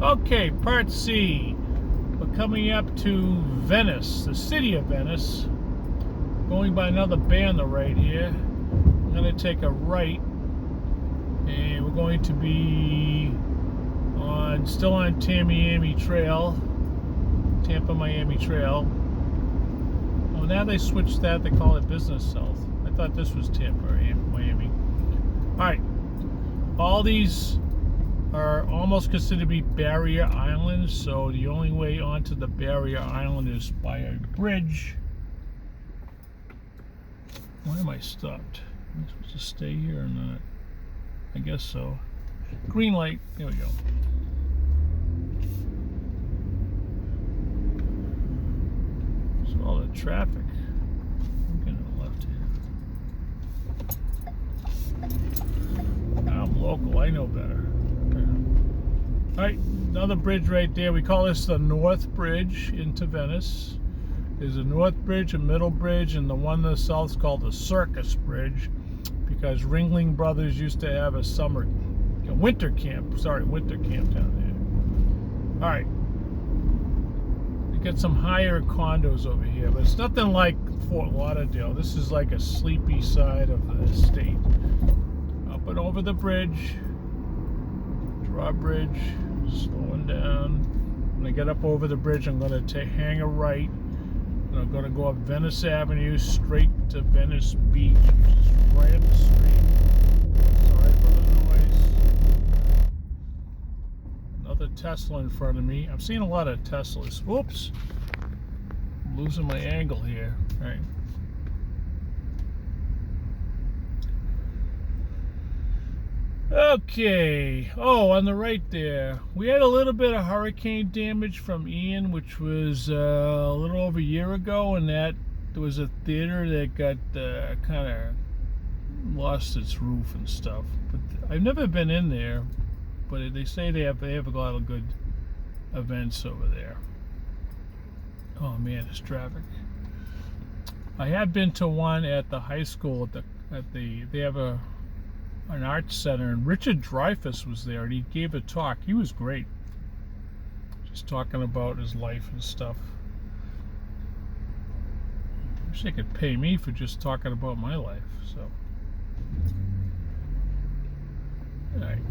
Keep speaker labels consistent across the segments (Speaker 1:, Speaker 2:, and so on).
Speaker 1: Okay, part C. We're coming up to Venice, the city of Venice. Going by another bay on the right here. I'm going to take a right, and we're going to be still on Tampa-Miami Trail. Oh, now they switched that. They call it Business South. I thought this was Tampa, Miami. All right. All these are almost considered to be barrier islands, so the only way onto the barrier island is by a bridge. Why am I stopped? Am I supposed to stay here or not? I guess so. Green light. There we go. So all the traffic. I'm getting to the left here. I'm local. I know better. Alright, another bridge right there. We call this the North Bridge into Venice. There's a North Bridge, a Middle Bridge, and the one to the south is called the Circus Bridge, because Ringling Brothers used to have a winter camp down there. Alright. We got some higher condos over here, but it's nothing like Fort Lauderdale. This is like a sleepy side of the state. Up and over the bridge. Drawbridge, slowing down. When I get up over the bridge, I'm going to hang a right. And I'm going to go up Venice Avenue straight to Venice Beach, which is right up the street. Sorry for the noise. Another Tesla in front of me. I'm seeing a lot of Teslas. Whoops. I'm losing my angle here. All right. Okay, on the right there, we had a little bit of hurricane damage from Ian, which was a little over a year ago, and that there was a theater that got kind of lost its roof and stuff. But I've never been in there, but they say they have a lot of good events over there. Oh man, there's traffic. I had been to one at the high school they have an arts center, and Richard Dreyfuss was there, and he gave a talk. He was great, just talking about his life and stuff. Wish they could pay me for just talking about my life. So, all right,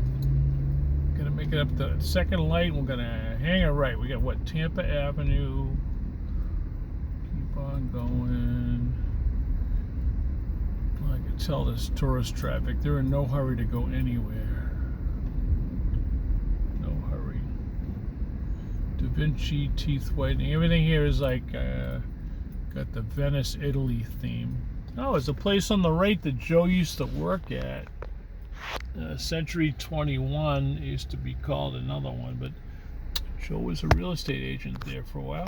Speaker 1: gonna make it up the second light. We're gonna hang a right. We got what, Tampa Avenue. Keep on going. I can tell this tourist traffic. They're in no hurry to go anywhere. No hurry. Da Vinci, teeth whitening. Everything here is like got the Venice, Italy theme. Oh, there's a place on the right that Joe used to work at. Century 21 used to be called another one, but Joe was a real estate agent there for a while.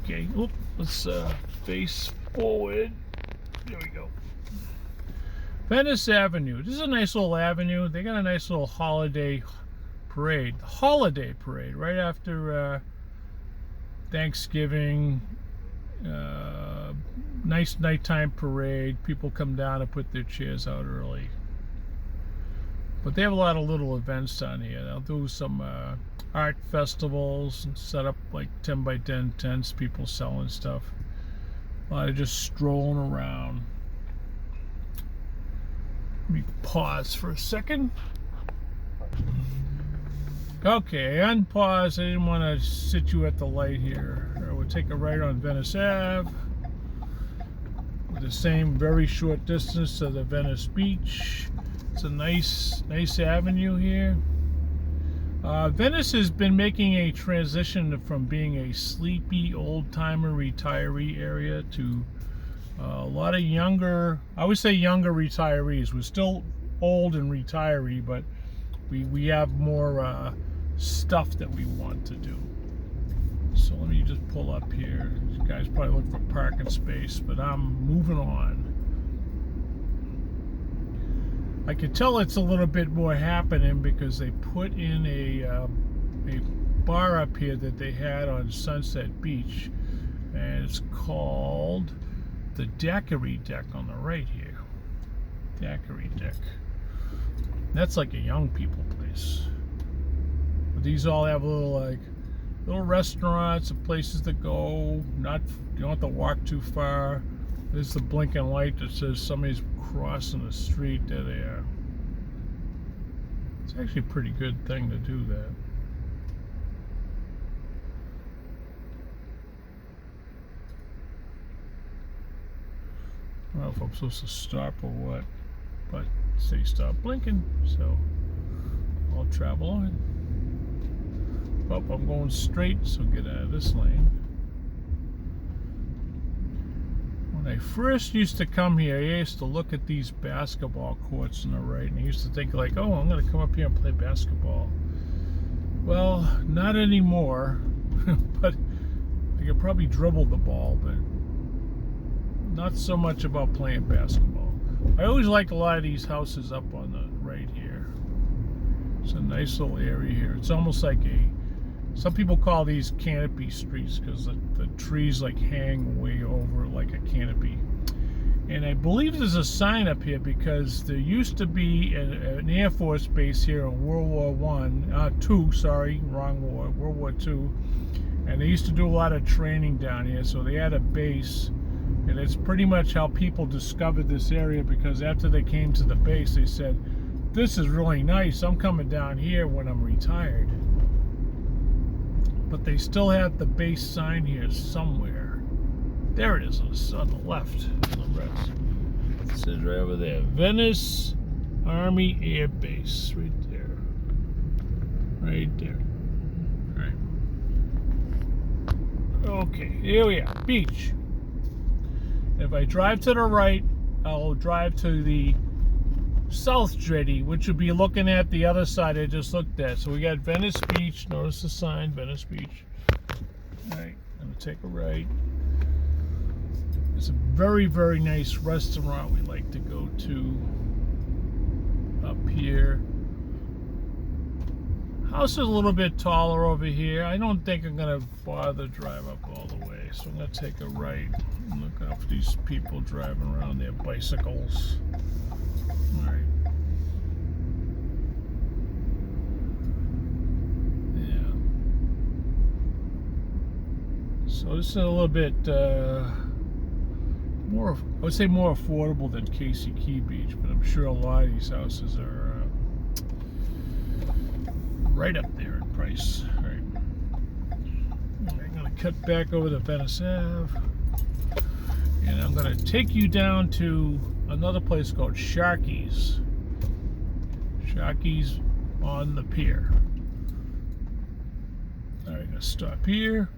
Speaker 1: Okay, let's face forward. There we go. Venice Avenue. This is a nice little avenue. They got a nice little holiday parade. Holiday parade right after Thanksgiving. Nice nighttime parade. People come down and put their chairs out early. But they have a lot of little events down here. They'll do some art festivals and set up like 10 by 10 tents, people selling stuff. A lot of just strolling around. Let me pause for a second. Okay, unpause. I didn't want to sit you at the light here. We'll take a right on Venice Ave. With the same very short distance to the Venice Beach. It's a nice avenue here. Venice has been making a transition from being a sleepy, old-timer retiree area to a lot of younger, I would say younger retirees. We're still old and retiree, but we have more stuff that we want to do. So let me just pull up here. These guys probably look for parking space, but I'm moving on. I can tell it's a little bit more happening because they put in a bar up here that they had on Sunset Beach, and it's called the Daiquiri Deck on the right here. Daiquiri Deck. That's like a young people place. But these all have little restaurants and places to go. You don't have to walk too far. There's the blinking light that says somebody's crossing the street. There they are. It's actually a pretty good thing to do that. I don't know if I'm supposed to stop or what, but say stop blinking, so I'll travel on. Oh, I'm going straight, so get out of this lane. When I first used to come here, I used to look at these basketball courts on the right, and I used to think like, oh, I'm going to come up here and play basketball. Well, not anymore, but I could probably dribble the ball, but not so much about playing basketball. I always like a lot of these houses up on the right here. It's a nice little area here. It's almost like some people call these canopy streets because the trees like hang way over like a canopy. And I believe there's a sign up here because there used to be an Air Force base here in World War II, and they used to do a lot of training down here, so they had a base, and it's pretty much how people discovered this area, because after they came to the base, they said, this is really nice, I'm coming down here when I'm retired. But they still have the base sign here somewhere. There it is on the left, on the rest. It says right over there, Venice Army Air Base, right there. Right there. All right. Okay, here we are, beach. If I drive to the right, I'll drive to the South Jetty, which would be looking at the other side I just looked at. So we got Venice Beach. Notice the sign, Venice Beach. All right, I'm gonna take a right. It's a very, very nice restaurant we like to go to up here. House is a little bit taller over here. I don't think I'm gonna bother to drive up all the way, so I'm gonna take a right and look out for these people driving around their bicycles. All right. Yeah. So this is a little bit more, I would say more affordable than Casey Key Beach, but I'm sure a lot of these houses are right up there in price. All right. I'm going to cut back over to Venice Ave, and I'm going to take you down to another place called Sharky's. Sharky's on the pier. All right, I'm going to stop here,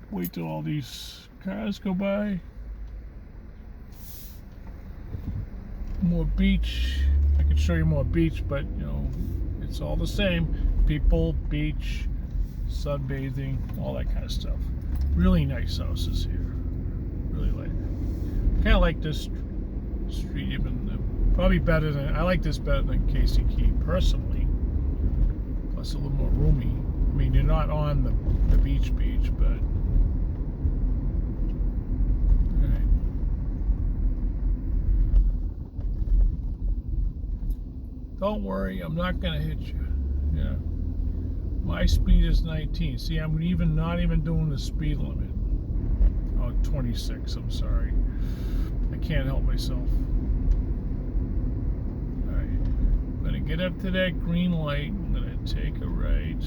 Speaker 1: wait till all these cars go by. More beach. I could show you more beach, but you know, it's all the same. People, beach, sunbathing, all that kind of stuff. Really nice houses here. Really like it. Kind of like this street even. Probably better than, I like this better than Casey Key personally. Plus a little more roomy. I mean, you're not on the beach, but. Don't worry, I'm not going to hit you. Yeah. My speed is 19. See, I'm not even doing the speed limit. Oh, 26, I'm sorry. I can't help myself. Alright. I'm going to get up to that green light. I'm going to take a right.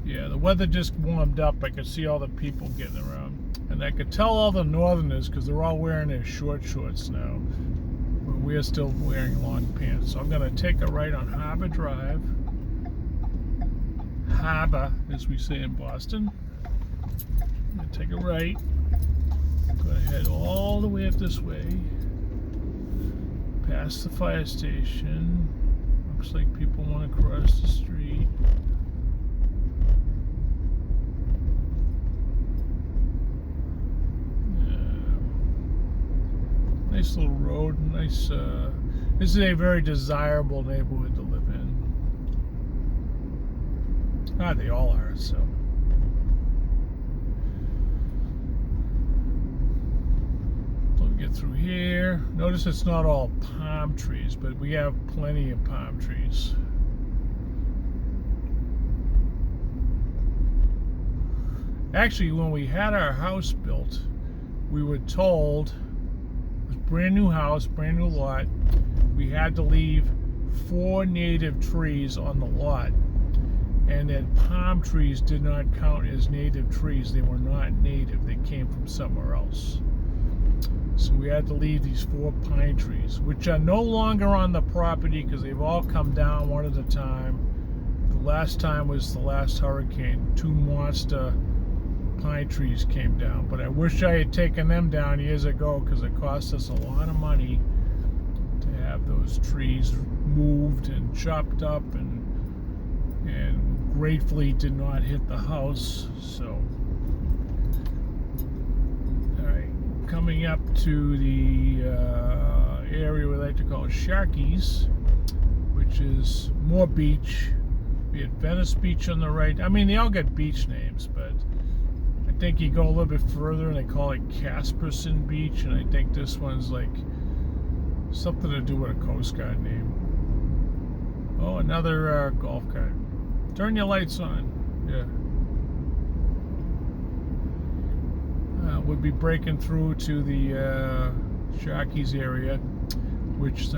Speaker 1: Yeah, the weather just warmed up. I could see all the people getting around. And I could tell all the northerners because they're all wearing their short shorts now. We're still wearing long pants. So I'm going to take a right on Harbor Drive. Harbor, as we say in Boston. I'm going to take a right. I'm going to head all the way up this way. Past the fire station. Looks like people want to cross the street. Nice little road, nice, this is a very desirable neighborhood to live in. Ah, they all are, so. So we get through here. Notice it's not all palm trees, but we have plenty of palm trees. Actually, when we had our house built, we were told, it was a brand new house, brand new lot, we had to leave 4 native trees on the lot, and that palm trees did not count as native trees. They were not native, they came from somewhere else. So we had to leave these 4 pine trees, which are no longer on the property because they've all come down one at a time. The last time was the last hurricane. 2 monster pine trees came down, but I wish I had taken them down years ago because it cost us a lot of money to have those trees moved and chopped up, and gratefully did not hit the house. So coming up to the area we like to call Sharky's, which is more beach. We had Venice Beach on the right. I mean, they all get beach names, but I think you go a little bit further and they call it Casperson Beach, and I think this one's like something to do with a Coast Guard name. Oh, another golf cart. Turn your lights on. Yeah. We'll be breaking through to the Sharky's area, which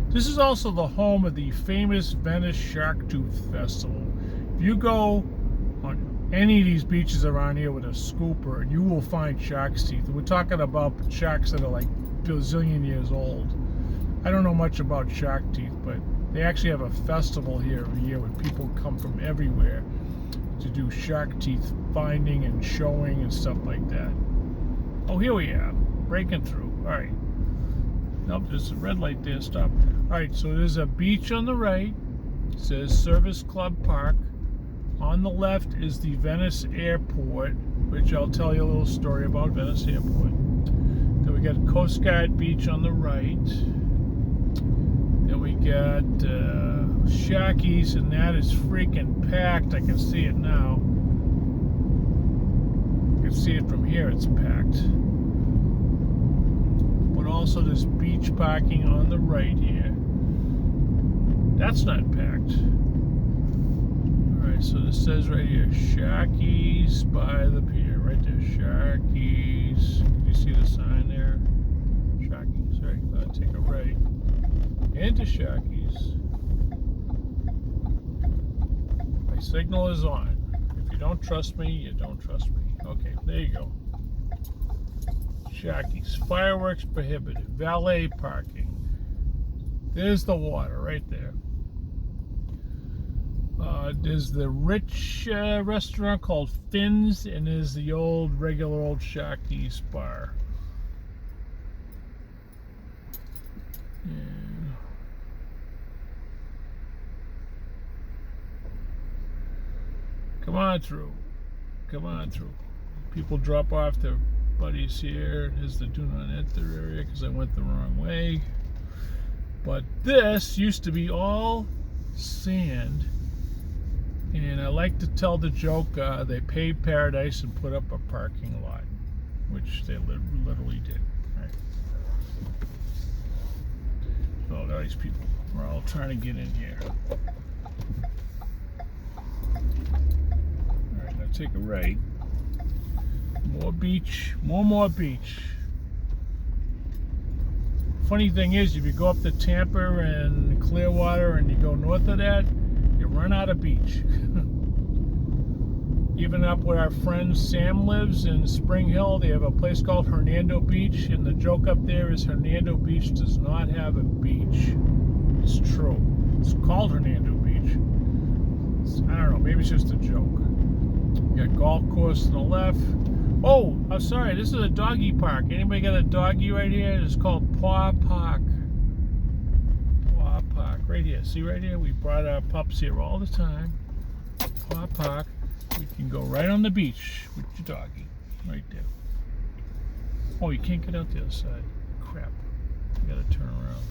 Speaker 1: this is also the home of the famous Venice Shark Tooth Festival. If you go on any of these beaches around here with a scooper, you will find shark's teeth. We're talking about sharks that are like bazillion years old. I don't know much about shark teeth, but they actually have a festival here every year where people come from everywhere to do shark teeth finding and showing and stuff like that. Oh, here we are, breaking through. All right. Nope, there's a red light there. Stop. All right, so there's a beach on the right. It says Service Club Park. On the left is the Venice Airport, which I'll tell you a little story about Venice Airport. Then we got Coast Guard Beach on the right. Then we got Sharky's, and that is freaking packed. I can see it now. You can see it from here, it's packed. But also there's beach parking on the right here. That's not packed. Alright, so this says right here, Sharky's by the pier, right there, Sharky's. Can you see the sign there? Sharky's, right, take a right into Sharky's. My signal is on. If you don't trust me, you don't trust me. Okay, there you go. Sharky's. Fireworks prohibited. Valet parking. There's the water right there. There's the rich restaurant called Finn's, and there's the regular old Sharky's bar. Yeah. Come on through. Come on through. People drop off their buddies here. Here's the do not enter area because I went the wrong way. But this used to be all sand. And I like to tell the joke, they paved paradise and put up a parking lot, which they literally did. Right? So all these people are all trying to get in here. Alright, now take a right. More beach, more beach. Funny thing is, if you go up to Tampa and Clearwater and you go north of that, you run out of beach. Even up where our friend Sam lives in Spring Hill, they have a place called Hernando Beach, and the joke up there is Hernando Beach does not have a beach. It's true. It's called Hernando Beach. I don't know, maybe it's just a joke. You got golf course on the left. Oh, I'm sorry, this is a doggy park. Anybody got a doggy right here? It's called Paw Park. Paw Park, right here. See right here? We brought our pups here all the time. Paw Park. We can go right on the beach with your doggy. Right there. Oh, you can't get out the other side. Crap. You gotta turn around.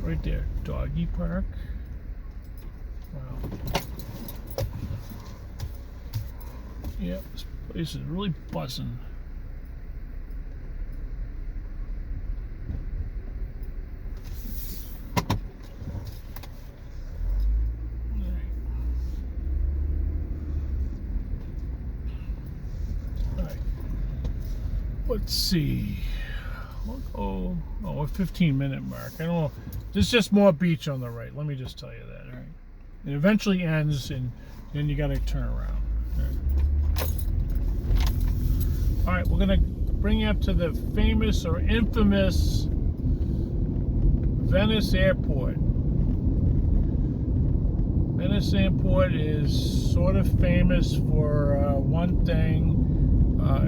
Speaker 1: Right there. Doggy Park. Wow. Yep, this place is really buzzing. let's see. Oh, a 15-minute mark. I don't know. There's just more beach on the right. Let me just tell you that. All right. It eventually ends, and then you got to turn around. All right, we're gonna bring you up to the famous or infamous Venice Airport. Venice Airport is sort of famous for one thing.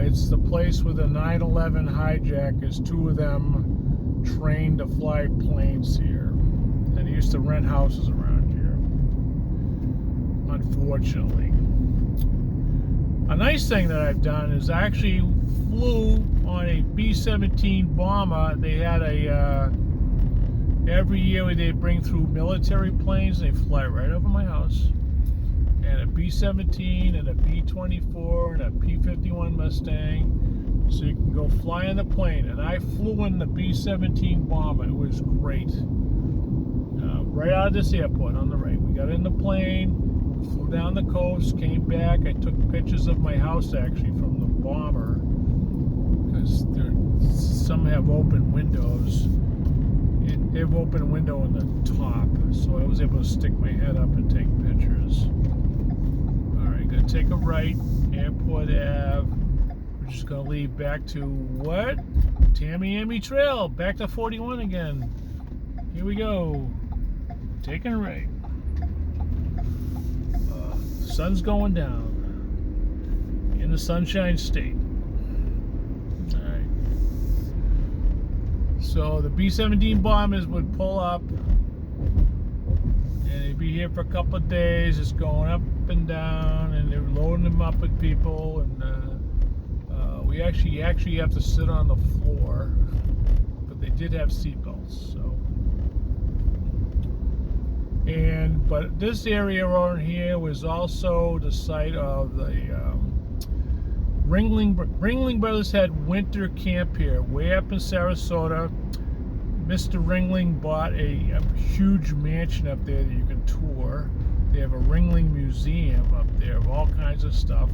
Speaker 1: It's the place where the 9/11 hijackers, two of them, trained to fly planes here. And they used to rent houses around here, unfortunately. A nice thing that I've done is I actually flew on a B-17 bomber. They had a every year they bring through military planes. They fly right over my house, and a B-17 and a B-24 and a P-51 Mustang, so you can go fly in the plane. And I flew in the B-17 bomber. It was great. Right out of this airport on the right. We got in the plane, flew down the coast, came back. I took pictures of my house actually from the bomber, because some have open windows. They have open window in the top, so I was able to stick my head up and take pictures. Alright, gonna take a right, Airport Ave. We're just gonna leave back to what? Tamiami Trail, back to 41 again. Here we go. Taking a right. Sun's going down in the Sunshine State. Alright. So the B-17 bombers would pull up, and they'd be here for a couple of days, just going up and down, and they're loading them up with people, and we actually have to sit on the floor, but they did have seatbelts. So, but this area around here was also the site of the Ringling Brothers had winter camp here, way up in Sarasota. Mr. Ringling bought a huge mansion up there that you can tour. They have a Ringling Museum up there of all kinds of stuff.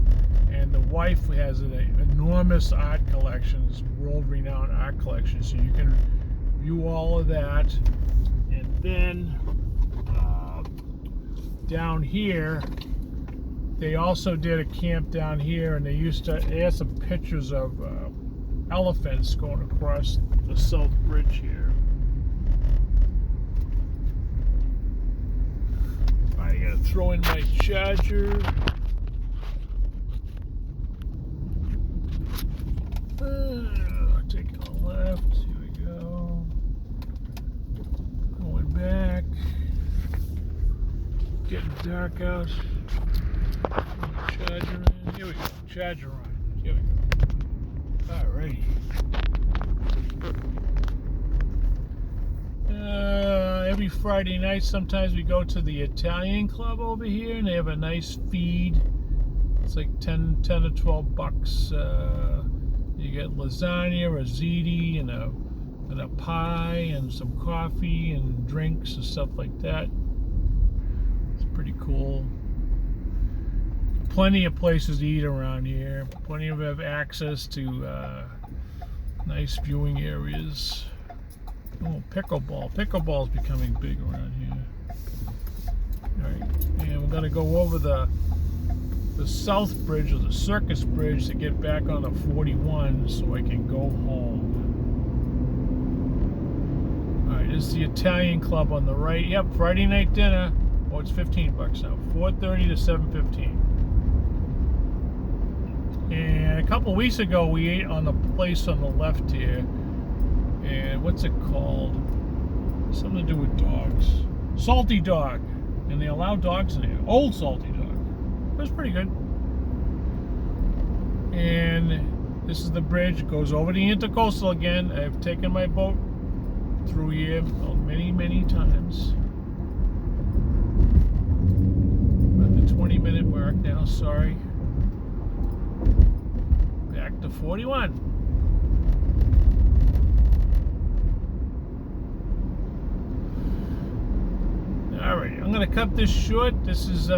Speaker 1: And the wife has an enormous art collection, world-renowned art collection, so you can view all of that. And then down here, they also did a camp down here, and they had some pictures of elephants going across the South Bridge here. I gotta throw in my charger. Taking a left. Here we go. Going back. Getting dark out. Charger in. Here we go. Charger on. Here we go. Alrighty. Every Friday night, sometimes we go to the Italian club over here, and they have a nice feed. It's like 10 to 12 bucks. You get lasagna, or ziti, and a pie, and some coffee, and drinks, and stuff like that. It's pretty cool. Plenty of places to eat around here. Plenty of have access to nice viewing areas. Oh, pickleball. Pickleball's becoming big around here. Alright, and we're gonna go over the South Bridge, or the Circus Bridge, to get back on the 41 so I can go home. Alright, this is the Italian club on the right. Yep, Friday night dinner. Oh, it's 15 bucks now. 4:30 to 7:15. And a couple weeks ago, we ate on the place on the left here. And what's it called? Something to do with dogs. Salty Dog. And they allow dogs in here. Old Salty Dog. It was pretty good. And this is the bridge. It goes over the Intercoastal again. I've taken my boat through here many, many times. We're at the 20-minute mark now, sorry. Back to 41. Alright, I'm going to cut this short. This is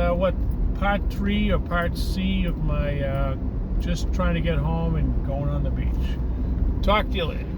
Speaker 1: part 3 or part C of my just trying to get home and going on the beach. Talk to you later.